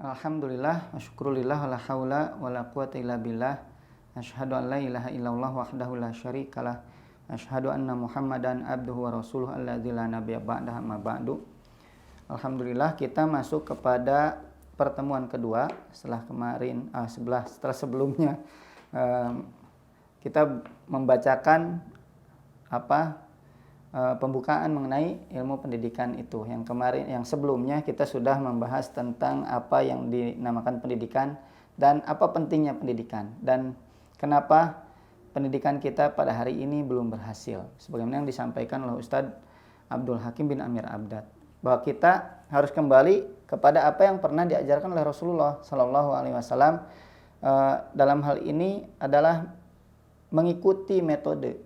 Alhamdulillah, syukrulillah, wala haula wala quwata illa billah. Asyhadu an la ilaha illallah wahdahu la syarikalah. Asyhadu anna Muhammadan abduhu wa rasuluhu alladzi la nabiyya ba'dahu amma ba'du. Alhamdulillah, kita masuk kepada pertemuan kedua setelah kemarin sebelumnya kita membacakan pembukaan mengenai ilmu pendidikan itu. Yang kemarin, yang sebelumnya kita sudah membahas tentang apa yang dinamakan pendidikan dan apa pentingnya pendidikan dan kenapa pendidikan kita pada hari ini belum berhasil. Sebagaimana yang disampaikan oleh Ustadz Abdul Hakim bin Amir Abdad, bahwa kita harus kembali kepada apa yang pernah diajarkan oleh Rasulullah Sallallahu Alaihi Wasallam. Dalam hal ini adalah mengikuti metode,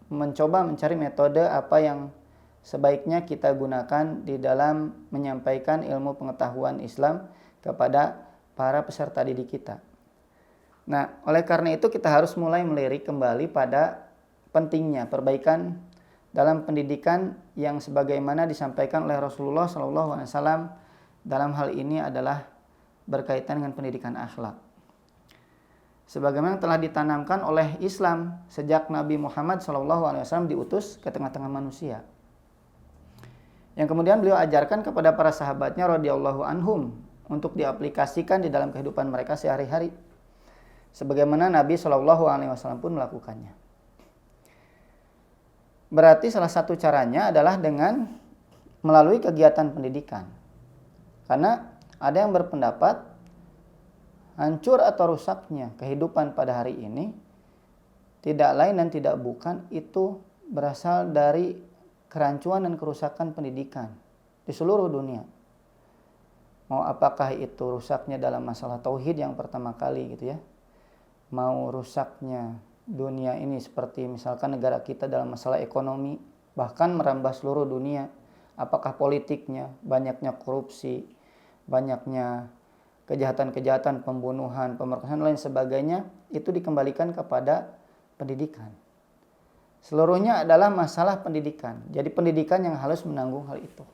mencoba mencari metode apa yang sebaiknya kita gunakan di dalam menyampaikan ilmu pengetahuan Islam kepada para peserta didik kita. Nah, oleh karena itu kita harus mulai melirik kembali pada pentingnya perbaikan dalam pendidikan yang sebagaimana disampaikan oleh Rasulullah SAW. Dalam hal ini adalah berkaitan dengan pendidikan akhlak. Sebagaimana telah ditanamkan oleh Islam sejak Nabi Muhammad SAW diutus ke tengah-tengah manusia, yang kemudian beliau ajarkan kepada para sahabatnya radhiyallahu anhum untuk diaplikasikan di dalam kehidupan mereka sehari-hari, sebagaimana Nabi SAW pun melakukannya. Berarti salah satu caranya adalah dengan melalui kegiatan pendidikan, karena ada yang berpendapat hancur atau rusaknya kehidupan pada hari ini tidak lain dan tidak bukan itu berasal dari kerancuan dan kerusakan pendidikan di seluruh dunia. Mau apakah itu rusaknya dalam masalah tauhid yang pertama kali gitu ya, mau rusaknya dunia ini seperti misalkan negara kita dalam masalah ekonomi, bahkan merambah seluruh dunia, apakah politiknya, banyaknya korupsi, banyaknya kejahatan-kejahatan, pembunuhan, pemerkosaan dan lain sebagainya, itu dikembalikan kepada pendidikan. Seluruhnya adalah masalah pendidikan. Jadi pendidikan yang harus menanggung hal itu.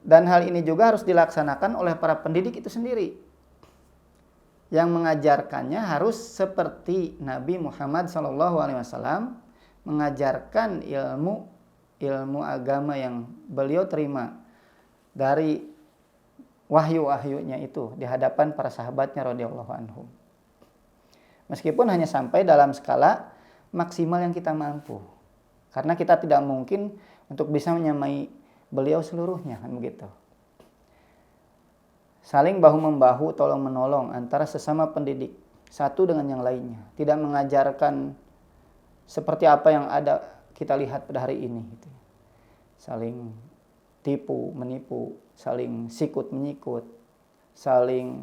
Dan hal ini juga harus dilaksanakan oleh para pendidik itu sendiri. Yang mengajarkannya harus seperti Nabi Muhammad SAW mengajarkan ilmu agama yang beliau terima dari wahyu-wahyunya itu di hadapan para sahabatnya radhiyallahu anhum. Meskipun hanya sampai dalam skala maksimal yang kita mampu. Karena kita tidak mungkin untuk bisa menyamai beliau seluruhnya, kan begitu. Saling bahu-membahu, tolong-menolong antara sesama pendidik satu dengan yang lainnya. Tidak mengajarkan seperti apa yang ada kita lihat pada hari ini gitu. Saling tipu, menipu, saling sikut menyikut, saling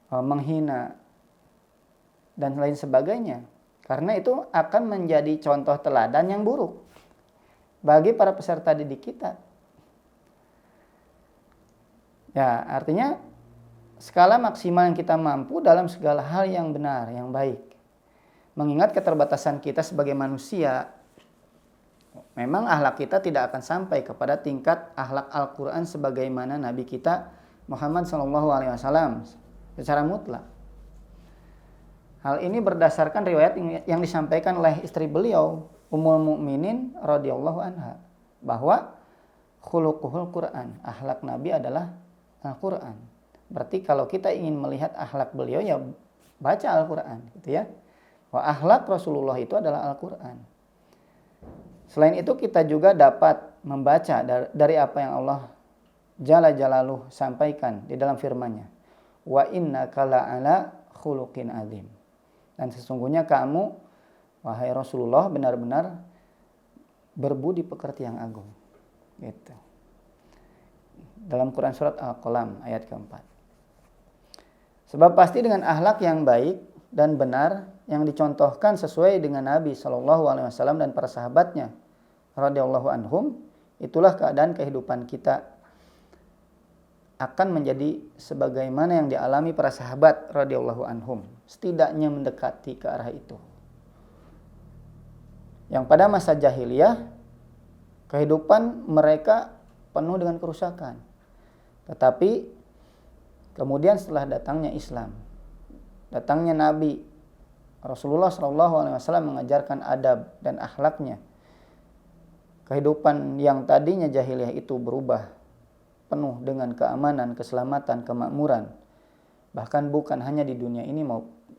menghina dan lain sebagainya. Karena itu akan menjadi contoh teladan yang buruk bagi para peserta didik kita. Ya, artinya skala maksimal yang kita mampu dalam segala hal yang benar, yang baik. Mengingat keterbatasan kita sebagai manusia, memang akhlak kita tidak akan sampai kepada tingkat akhlak Al-Quran sebagaimana Nabi kita Muhammad SAW secara mutlak. Hal ini berdasarkan riwayat yang disampaikan oleh istri beliau, Ummul Mukminin radhiyallahu anha, bahwa khuluquhul Quran, akhlak Nabi adalah Al-Quran. Berarti kalau kita ingin melihat akhlak beliau, ya baca Al-Quran, gitu ya. Wa akhlak Rasulullah itu adalah Al-Quran. Selain itu kita juga dapat membaca dari apa yang Allah Jalla Jalaluhu sampaikan di dalam firman-Nya. Wa innaka la'ala khuluqin azim. Dan sesungguhnya kamu, wahai Rasulullah, benar-benar berbudi pekerti yang agung. Gitu. Dalam Quran surat Al-Qalam ayat keempat. Sebab pasti dengan akhlak yang baik dan benar yang dicontohkan sesuai dengan Nabi SAW dan para sahabatnya radhiyallahu anhum, itulah keadaan kehidupan kita akan menjadi sebagaimana yang dialami para sahabat radhiyallahu anhum, setidaknya mendekati ke arah itu. Yang pada masa jahiliyah kehidupan mereka penuh dengan kerusakan, tetapi Kemudian setelah datangnya Islam, datangnya Nabi Rasulullah SAW mengajarkan adab dan akhlaknya. Kehidupan yang tadinya jahiliyah itu berubah penuh dengan keamanan, keselamatan, kemakmuran. Bahkan bukan hanya di dunia ini,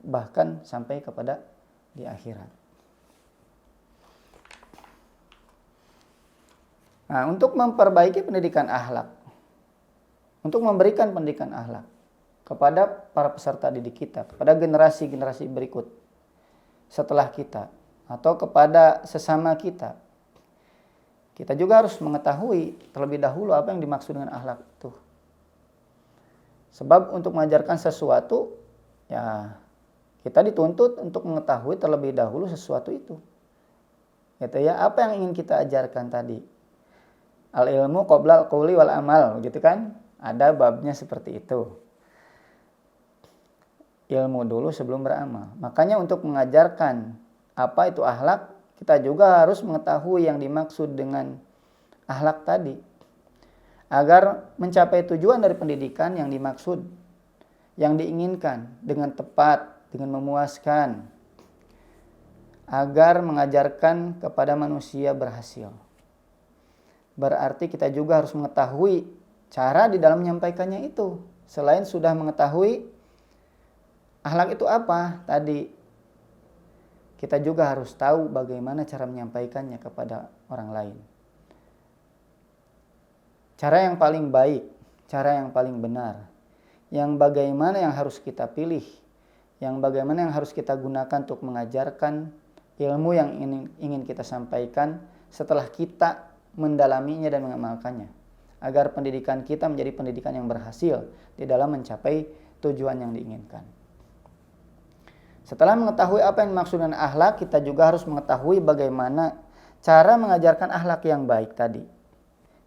bahkan sampai kepada di akhirat. Nah, untuk memperbaiki pendidikan akhlak, untuk memberikan pendidikan akhlak kepada para peserta didik kita, kepada generasi-generasi berikut setelah kita, atau kepada sesama kita, kita juga harus mengetahui terlebih dahulu apa yang dimaksud dengan akhlak itu. Sebab untuk mengajarkan sesuatu, ya kita dituntut untuk mengetahui terlebih dahulu sesuatu itu. Gitu ya, apa yang ingin kita ajarkan tadi? Al ilmu qabla al qauli wal amal, gitu kan? Ada babnya seperti itu. Ilmu dulu sebelum beramal. Makanya untuk mengajarkan apa itu akhlak, kita juga harus mengetahui yang dimaksud dengan akhlak tadi. Agar mencapai tujuan dari pendidikan yang dimaksud, yang diinginkan dengan tepat, dengan memuaskan. Agar mengajarkan kepada manusia berhasil. Berarti kita juga harus mengetahui cara di dalam menyampaikannya itu. Selain sudah mengetahui akhlak itu apa tadi, kita juga harus tahu bagaimana cara menyampaikannya kepada orang lain. Cara yang paling baik, cara yang paling benar, yang bagaimana yang harus kita pilih, yang bagaimana yang harus kita gunakan untuk mengajarkan ilmu yang ingin kita sampaikan setelah kita mendalaminya dan mengamalkannya, agar pendidikan kita menjadi pendidikan yang berhasil di dalam mencapai tujuan yang diinginkan. Setelah mengetahui apa yang dimaksud dengan akhlak, kita juga harus mengetahui bagaimana cara mengajarkan akhlak yang baik tadi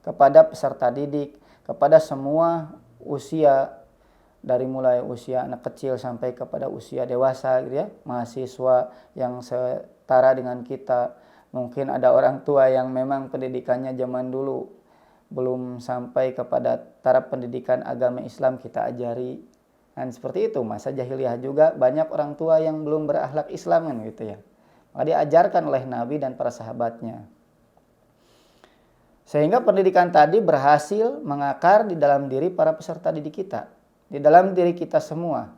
kepada peserta didik, kepada semua usia, dari mulai usia anak kecil sampai kepada usia dewasa, gitu ya, mahasiswa yang setara dengan kita. Mungkin ada orang tua yang memang pendidikannya zaman dulu belum sampai kepada taraf pendidikan agama Islam, kita ajari. Dan seperti itu, masa jahiliyah juga banyak orang tua yang belum berakhlak Islam kan gitu ya. Maka diajarkan oleh Nabi dan para sahabatnya. Sehingga pendidikan tadi berhasil mengakar di dalam diri para peserta didik kita, di dalam diri kita semua,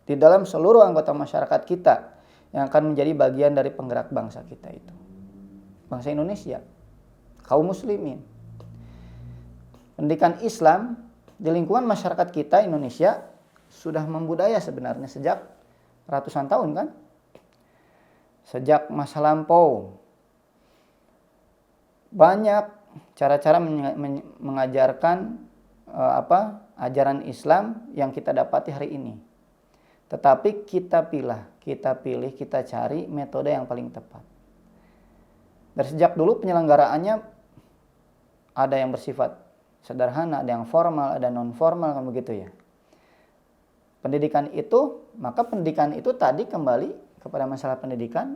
di dalam seluruh anggota masyarakat kita yang akan menjadi bagian dari penggerak bangsa kita itu. Bangsa Indonesia, kaum muslimin. Pendidikan Islam di lingkungan masyarakat kita Indonesia sudah membudaya sebenarnya sejak ratusan tahun kan. Sejak masa lampau. Banyak cara-cara mengajarkan ajaran Islam yang kita dapati hari ini. Tetapi kita pilih, kita cari metode yang paling tepat. Dari sejak dulu penyelenggaraannya ada yang bersifat sederhana, ada yang formal, ada non formal kan begitu ya. Pendidikan itu, maka pendidikan itu tadi kembali kepada masalah pendidikan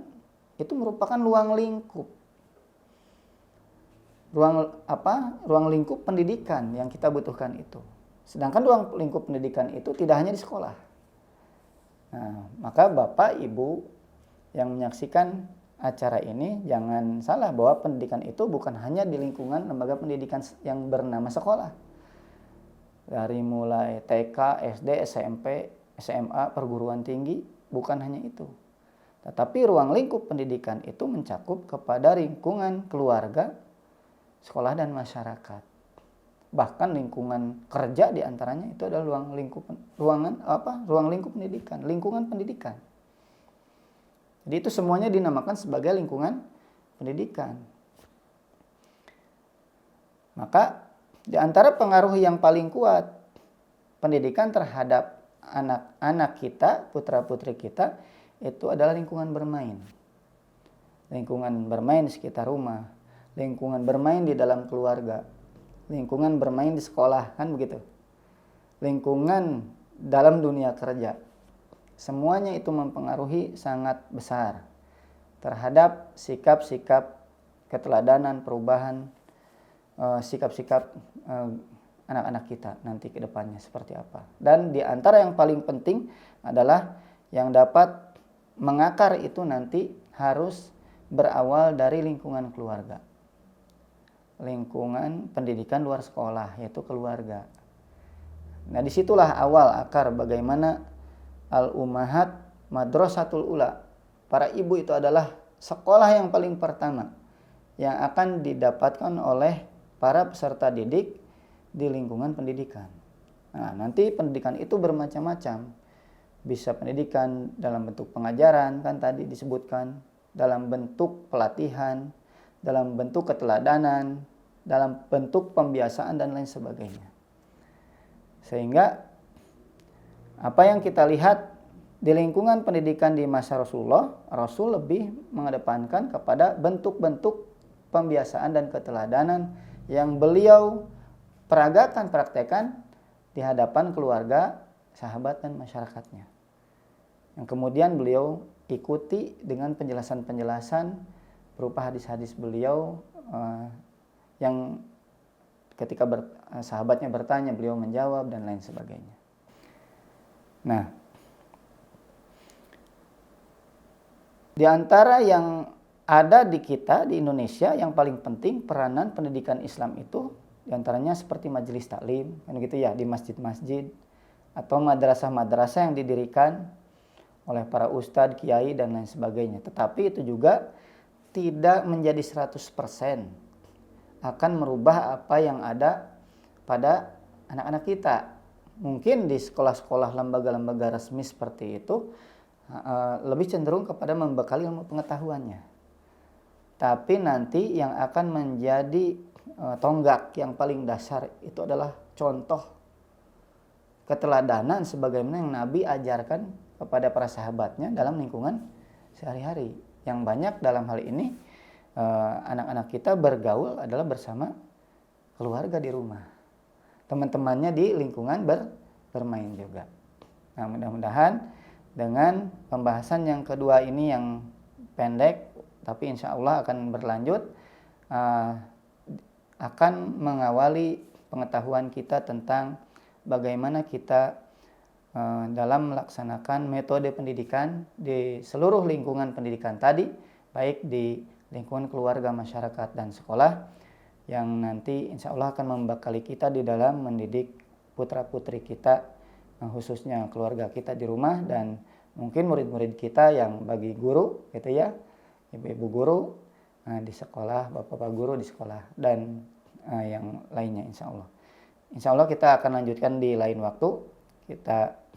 itu merupakan ruang lingkup. Ruang lingkup pendidikan yang kita butuhkan itu. Sedangkan ruang lingkup pendidikan itu tidak hanya di sekolah. Nah, maka Bapak Ibu yang menyaksikan acara ini jangan salah bahwa pendidikan itu bukan hanya di lingkungan lembaga pendidikan yang bernama sekolah. Dari mulai TK, SD, SMP, SMA, perguruan tinggi, bukan hanya itu. Tetapi ruang lingkup pendidikan itu mencakup kepada lingkungan keluarga, sekolah dan masyarakat. Bahkan lingkungan kerja diantaranya itu adalah ruang lingkup pendidikan, lingkungan pendidikan. Jadi itu semuanya dinamakan sebagai lingkungan pendidikan. Maka di antara pengaruh yang paling kuat pendidikan terhadap anak-anak kita, putra-putri kita, itu adalah lingkungan bermain. Lingkungan bermain di sekitar rumah, lingkungan bermain di dalam keluarga, lingkungan bermain di sekolah, kan begitu. Lingkungan dalam dunia kerja. Semuanya itu mempengaruhi sangat besar terhadap sikap-sikap keteladanan, perubahan sikap-sikap anak-anak kita nanti ke depannya seperti apa. Dan di antara yang paling penting adalah yang dapat mengakar itu nanti harus berawal dari lingkungan keluarga. Lingkungan pendidikan luar sekolah, yaitu keluarga. Nah, disitulah awal akar bagaimana al-ummahat madrasatul ula. Para ibu itu adalah sekolah yang paling pertama yang akan didapatkan oleh para peserta didik di lingkungan pendidikan. Nah, nanti pendidikan itu bermacam-macam. Bisa pendidikan dalam bentuk pengajaran, kan tadi disebutkan, dalam bentuk pelatihan, dalam bentuk keteladanan, dalam bentuk pembiasaan dan lain sebagainya. Sehingga apa yang kita lihat di lingkungan pendidikan di masa Rasulullah, Rasul lebih mengedepankan kepada bentuk-bentuk pembiasaan dan keteladanan yang beliau praktekkan di hadapan keluarga, sahabat, dan masyarakatnya. Yang kemudian beliau ikuti dengan penjelasan-penjelasan berupa hadis-hadis beliau yang ketika sahabatnya bertanya, beliau menjawab dan lain sebagainya. Nah, di antara yang ada di kita di Indonesia yang paling penting peranan pendidikan Islam itu diantaranya seperti majelis taklim, kan gitu ya, di masjid-masjid atau madrasah-madrasah yang didirikan oleh para ustadz, kiai dan lain sebagainya. Tetapi itu juga tidak menjadi 100% akan merubah apa yang ada pada anak-anak kita. Mungkin di sekolah-sekolah lembaga-lembaga resmi seperti itu lebih cenderung kepada membekali ilmu pengetahuannya. Tapi nanti yang akan menjadi tonggak yang paling dasar itu adalah contoh keteladanan sebagaimana yang Nabi ajarkan kepada para sahabatnya dalam lingkungan sehari-hari. Yang banyak dalam hal ini anak-anak kita bergaul adalah bersama keluarga di rumah. Teman-temannya di lingkungan bermain juga. Nah, mudah-mudahan dengan pembahasan yang kedua ini yang pendek, tapi insya Allah akan berlanjut, akan mengawali pengetahuan kita tentang bagaimana kita dalam melaksanakan metode pendidikan di seluruh lingkungan pendidikan tadi, baik di lingkungan keluarga, masyarakat, dan sekolah, yang nanti insya Allah akan membekali kita di dalam mendidik putra-putri kita, khususnya keluarga kita di rumah, dan mungkin murid-murid kita yang bagi guru, gitu ya, ibu-ibu guru di sekolah, bapak-bapak guru di sekolah, dan yang lainnya insya Allah. Insya Allah kita akan lanjutkan di lain waktu. Kita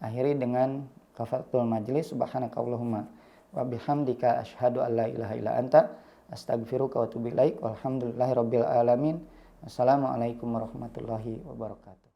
akhiri dengan kafaratul majlis. Subhanakallahumma wa bihamdika asyhadu an la ilaha illa anta astaghfiruka wa atubu ilaik. Walhamdulillahirabbil alamin. Wassalamualaikum warahmatullahi wabarakatuh.